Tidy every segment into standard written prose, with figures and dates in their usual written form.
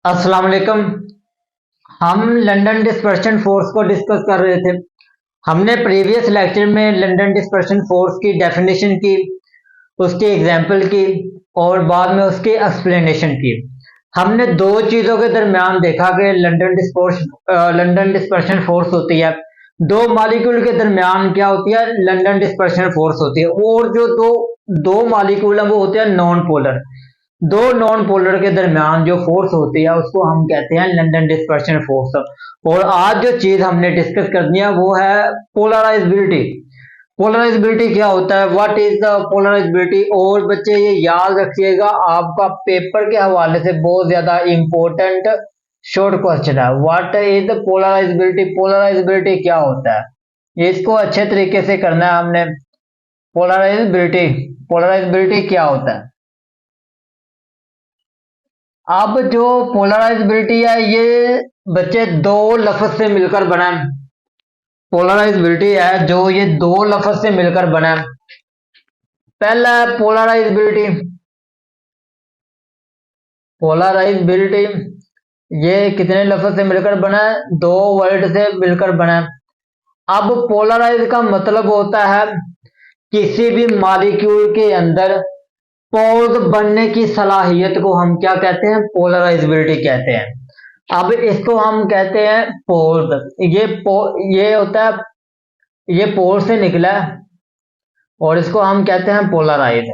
अस्सलाम वालेकुम। हम लंदन डिस्पर्शन फोर्स को डिस्कस कर रहे थे। हमने प्रीवियस लेक्चर में लंदन डिस्पर्शन फोर्स की डेफिनेशन की, उसकी एग्जांपल की और बाद में उसकी एक्सप्लेनेशन की। हमने दो चीजों के दरमियान देखा कि लंदन डिस्पर्शन फोर्स होती है, दो मॉलिक्यूल के दरमियान क्या होती है, लंदन डिस्पर्शन फोर्स होती है। और जो दो दो मॉलिक्यूल है वो होते हैं नॉन पोलर। दो नॉन पोलर के दरमियान जो फोर्स होती है उसको हम कहते हैं लंदन डिस्पर्शन फोर्स। और आज जो चीज हमने डिस्कस करनी है वो है पोलराइजेबिलिटी। पोलराइजेबिलिटी क्या होता है, व्हाट इज द पोलराइजेबिलिटी। और बच्चे ये याद रखिएगा, आपका पेपर के हवाले से बहुत ज्यादा इंपॉर्टेंट शॉर्ट क्वेश्चन है। What is the polarisability, polarisability क्या होता है, इसको अच्छे तरीके से करना है हमने। पोलराइजेबिलिटी, पोलराइजेबिलिटी क्या होता है। अब जो पोलराइजेबिलिटी है ये बच्चे दो लफ्ज से मिलकर बना है। पोलराइजेबिलिटी है जो ये दो लफ्ज से मिलकर बना है। पहला है पोलराइजेबिलिटी। पोलराइजेबिलिटी ये कितने लफ्ज से मिलकर बना है, दो वर्ड से मिलकर बना है। अब पोलराइज का मतलब होता है किसी भी मॉलिक्यूल के अंदर पोल्स बनने की सलाहियत को हम क्या कहते हैं, पोलराइजेबिलिटी कहते हैं। अब इसको हम कहते हैं पोल्स। ये होता है, ये पोल से निकला है और इसको हम कहते हैं पोलराइज।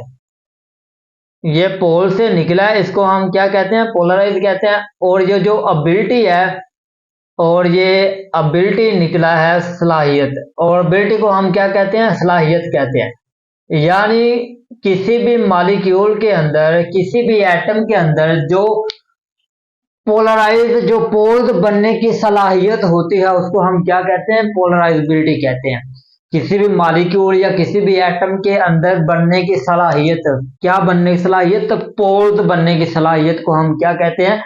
ये पोल से निकला है, इसको हम क्या कहते हैं, पोलराइज कहते हैं। और ये जो अबिलिटी है, और ये अबिलिटी निकला है सलाहियत, और अबिलिटी को हम क्या कहते हैं, सलाहियत कहते हैं। यानी किसी भी मॉलिक्यूल के अंदर, किसी भी एटम के अंदर जो पोलराइज, जो पोल्स बनने की सलाहियत होती है उसको हम क्या कहते हैं, पोलराइजेबिलिटी कहते हैं। किसी भी मॉलिक्यूल या किसी भी एटम के अंदर बनने की सलाहियत, क्या बनने की सलाहियत, पोल्स बनने की सलाहियत को हम क्या कहते हैं,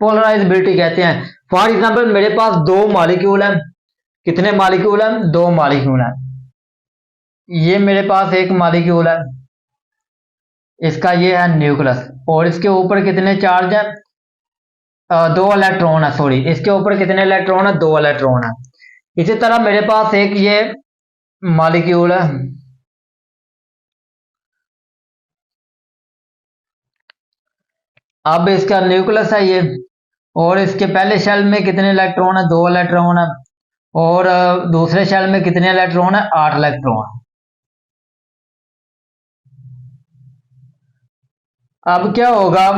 पोलराइजेबिलिटी कहते हैं। फॉर एग्जाम्पल मेरे पास दो मॉलिक्यूल है। कितने मॉलिक्यूल है, दो मॉलिक्यूल है। ये मेरे पास एक मॉलिक्यूल है, इसका ये है न्यूक्लियस, और इसके ऊपर कितने चार्ज है, दो इलेक्ट्रॉन है। सॉरी, इसके ऊपर कितने इलेक्ट्रॉन है, दो इलेक्ट्रॉन है। इसी तरह मेरे पास एक ये मॉलिक्यूल है, अब इसका न्यूक्लियस है ये, और इसके पहले शेल में कितने इलेक्ट्रॉन है, दो इलेक्ट्रॉन है। और दूसरे शेल में कितने इलेक्ट्रॉन है, 8 इलेक्ट्रॉन। अब क्या होगा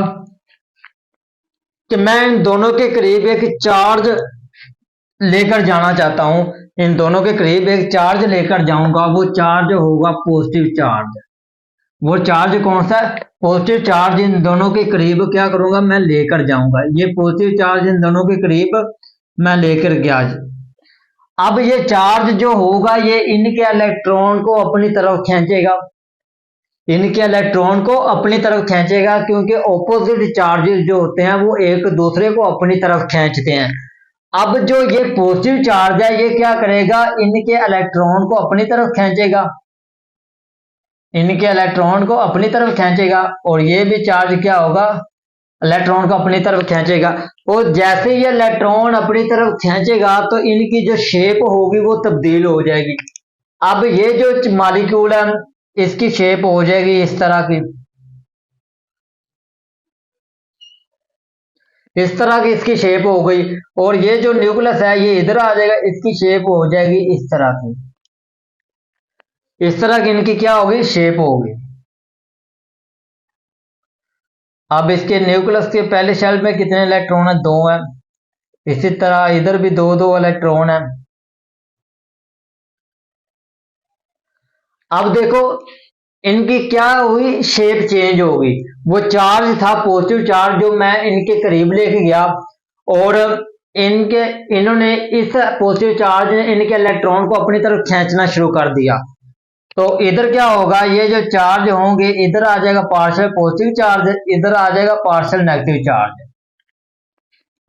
कि मैं इन दोनों के करीब एक चार्ज लेकर जाना चाहता हूं। इन दोनों के करीब एक चार्ज लेकर जाऊंगा, वो चार्ज होगा पॉजिटिव चार्ज। वो चार्ज कौन सा है, पॉजिटिव चार्ज इन दोनों के करीब क्या करूंगा, मैं लेकर जाऊंगा। ये पॉजिटिव चार्ज इन दोनों के करीब मैं लेकर गया। अब ये चार्ज जो होगा ये इनके इलेक्ट्रॉन को अपनी तरफ खींचेगा, इनके इलेक्ट्रॉन को अपनी तरफ खींचेगा, क्योंकि ऑपोजिट चार्जेस जो होते हैं वो एक दूसरे को अपनी तरफ खींचते हैं। अब जो ये पॉजिटिव चार्ज है ये क्या करेगा, इनके इलेक्ट्रॉन को अपनी तरफ खींचेगा, इनके इलेक्ट्रॉन को अपनी तरफ खींचेगा। और ये भी चार्ज क्या होगा, इलेक्ट्रॉन को अपनी तरफ खींचेगा। और जैसे ये इलेक्ट्रॉन अपनी तरफ खींचेगा तो इनकी जो शेप होगी वो तब्दील हो जाएगी। अब ये जो मॉलिक्यूल है इसकी शेप हो जाएगी इस तरह की, इस तरह की इसकी शेप हो गई। और ये जो न्यूक्लियस है ये इधर आ जाएगा, इसकी शेप हो जाएगी इस तरह की, इस तरह की इनकी क्या होगी, शेप होगी। अब इसके न्यूक्लियस के पहले शेल में कितने इलेक्ट्रॉन है, दो है। इसी तरह इधर भी दो दो इलेक्ट्रॉन है। अब देखो इनकी क्या हुई, शेप चेंज हो गई। वो चार्ज था पॉजिटिव चार्ज जो मैं इनके करीब लेके गया, और इन्होंने इस पॉजिटिव चार्ज ने इनके इलेक्ट्रॉन को अपनी तरफ खींचना शुरू कर दिया। तो इधर क्या होगा, ये जो चार्ज होंगे इधर आ जाएगा पार्शियल पॉजिटिव चार्ज, इधर आ जाएगा पार्शियल नेगेटिव चार्ज।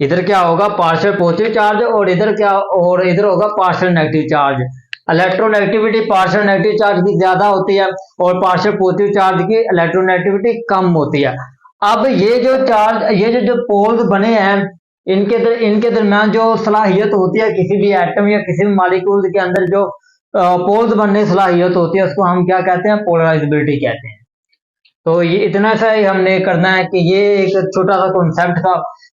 इधर क्या होगा, पार्शियल पॉजिटिव चार्ज, और इधर क्या, और इधर होगा partial negative charge. Electronegativity partial negative charge की ज्यादा होती है और पार्शियल पॉजिटिव चार्ज की इलेक्ट्रोनेगेटिविटी कम होती है। अब ये जो पोल्स बने हैं, इनके दरमियान जो सलाहियत होती है किसी भी एटम या किसी भी मॉलिक्यूल के अंदर जो पोल्स बनने की सलाहियत होती है, उसको हम क्या कहते हैं? पोलराइजेबिलिटी कहते हैं। तो ये इतना सा ही हमने करना है कि ये एक छोटा सा कॉन्सेप्ट था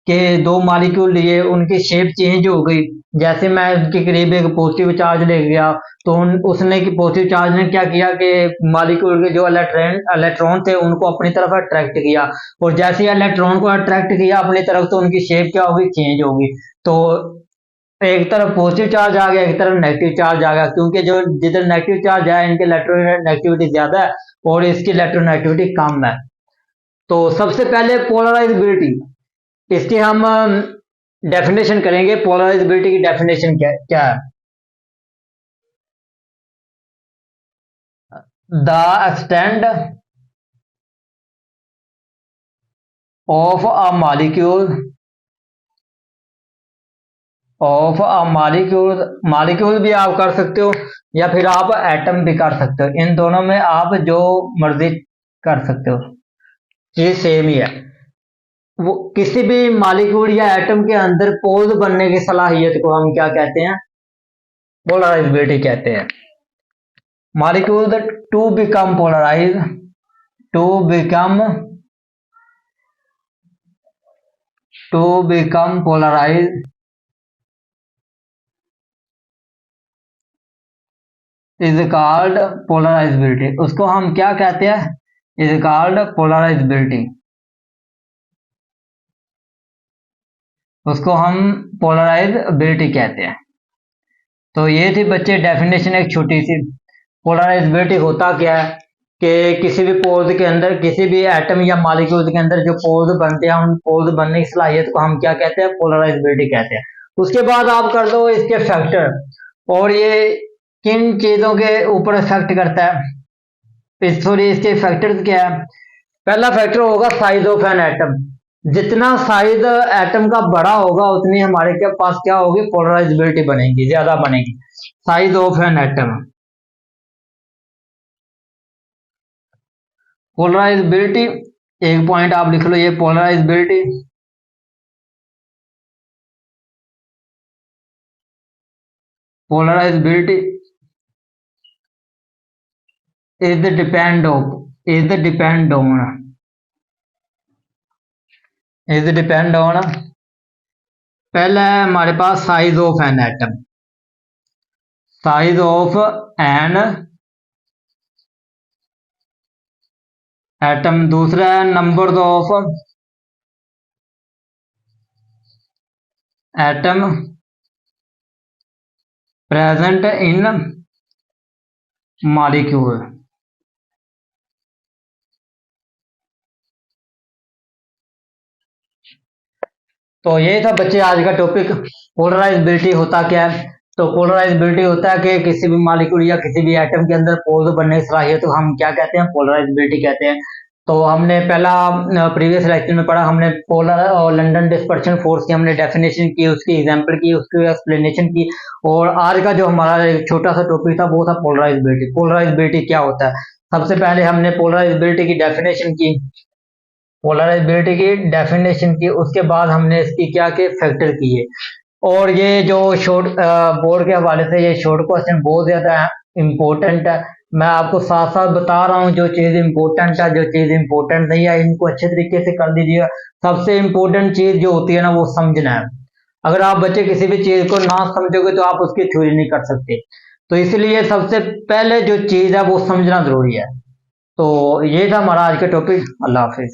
कि दो मॉलिक्यूल लिए, उनकी शेप चेंज हो गई। जैसे मैं उनके करीब एक पॉजिटिव चार्ज ले गया, तो उसने की पॉजिटिव चार्ज ने क्या किया कि मॉलिक्यूल के जो इलेक्ट्रॉन थे उनको अपनी तरफ अट्रैक्ट किया, और जैसे ही इलेक्ट्रॉन को अट्रैक्ट किया अपनी तरफ, तो उनकी शेप क्या होगी? चेंज होगी। तो एक तरफ पॉजिटिव चार्ज आ गया, एक तरफ नेगेटिव चार्ज आ गया, क्योंकि जो जिधर नेगेटिव चार्ज है इनकी इलेक्ट्रोनेगेटिविटी ज्यादा है और इसकी इलेक्ट्रोनेगेटिविटी कम है। तो सबसे पहले पोलराइजेबिलिटी, इसकी हम डेफिनेशन करेंगे। पोलराइजेबिलिटी की डेफिनेशन क्या क्या है? The extent of a molecule भी आप कर सकते हो या फिर आप एटम भी कर सकते हो। इन दोनों में आप जो मर्जी कर सकते हो, ये सेम ही है। वो किसी भी मॉलिक्यूल या एटम के अंदर पोल्स बनने की सलाहियत को हम क्या कहते हैं? पोलराइजेबिलिटी कहते हैं। Molecule to become polarise to become to become polarise is called polarisability. उसको हम क्या कहते हैं? Is called polarisability. उसको हम पोलराइजेबिलिटी कहते हैं। तो ये थी बच्चे डेफिनेशन एक छोटी सी। पोलराइजेबिलिटी होता क्या है कि किसी भी पोल्स के अंदर, किसी भी एटम या मॉलिक्यूल के अंदर जो पोल्स बनते हैं, उन पोल्स बनने की सलाहियत को हम क्या कहते हैं? पोलराइजेबिलिटी कहते हैं। उसके बाद आप कर दो इसके फैक्टर, और ये किन चीजों के ऊपर इफेक्ट करता है? सॉरी, इसके फैक्टर्स क्या है? पहला फैक्टर होगा साइज ऑफ एन एटम। जितना साइज एटम का बड़ा होगा उतनी हमारे के पास क्या होगी? पोलराइजेबिलिटी बनेगी, ज्यादा बनेगी। Size of an atom. Polarisability, एक पॉइंट आप लिख लो, ये polarisability polarisability is the depend of is the depend on is the depend on पहला है हमारे पास size of an atom, size of an atom. दूसरा है number of atom present in molecule. तो ये था बच्चे आज का टॉपिक। पोलराइजेबिलिटी होता क्या है? तो पोलराइजेबिलिटी होता है कि किसी भी मॉलिक्यूल या किसी भी एटम के अंदर पोल बनने की सलाहियत तो हम क्या कहते हैं? पोलराइजेबिलिटी कहते हैं। तो हमने पहला प्रीवियस लेक्चर में पढ़ा, हमने पोलर और लंदन डिस्पर्शन फोर्स की हमने डेफिनेशन की, उसकी एग्जांपल की, उसकी एक्सप्लेनेशन की। और आज का जो हमारा छोटा सा टॉपिक था वो था पोलराइजेबिलिटी। पोलराइजेबिलिटी क्या होता है? सबसे पहले हमने पोलराइजेबिलिटी की डेफिनेशन की, उसके बाद हमने इसकी क्या के फैक्टर किए। और ये जो शॉर्ट बोर्ड के हवाले से ये शॉर्ट क्वेश्चन बहुत ज्यादा इम्पोर्टेंट है। मैं आपको साथ साथ बता रहा हूँ जो चीज इम्पोर्टेंट है, जो चीज इम्पोर्टेंट नहीं है, इनको अच्छे तरीके से कर लीजिएगा। सबसे इम्पोर्टेंट चीज जो होती है ना, वो समझना है। अगर आप बच्चे किसी भी चीज को ना समझोगे तो आप उसकी थ्योरी नहीं कर सकते। तो इसलिए सबसे पहले जो चीज है वो समझना जरूरी है। तो ये था हमारा आज का टॉपिक। अल्लाह हाफिज।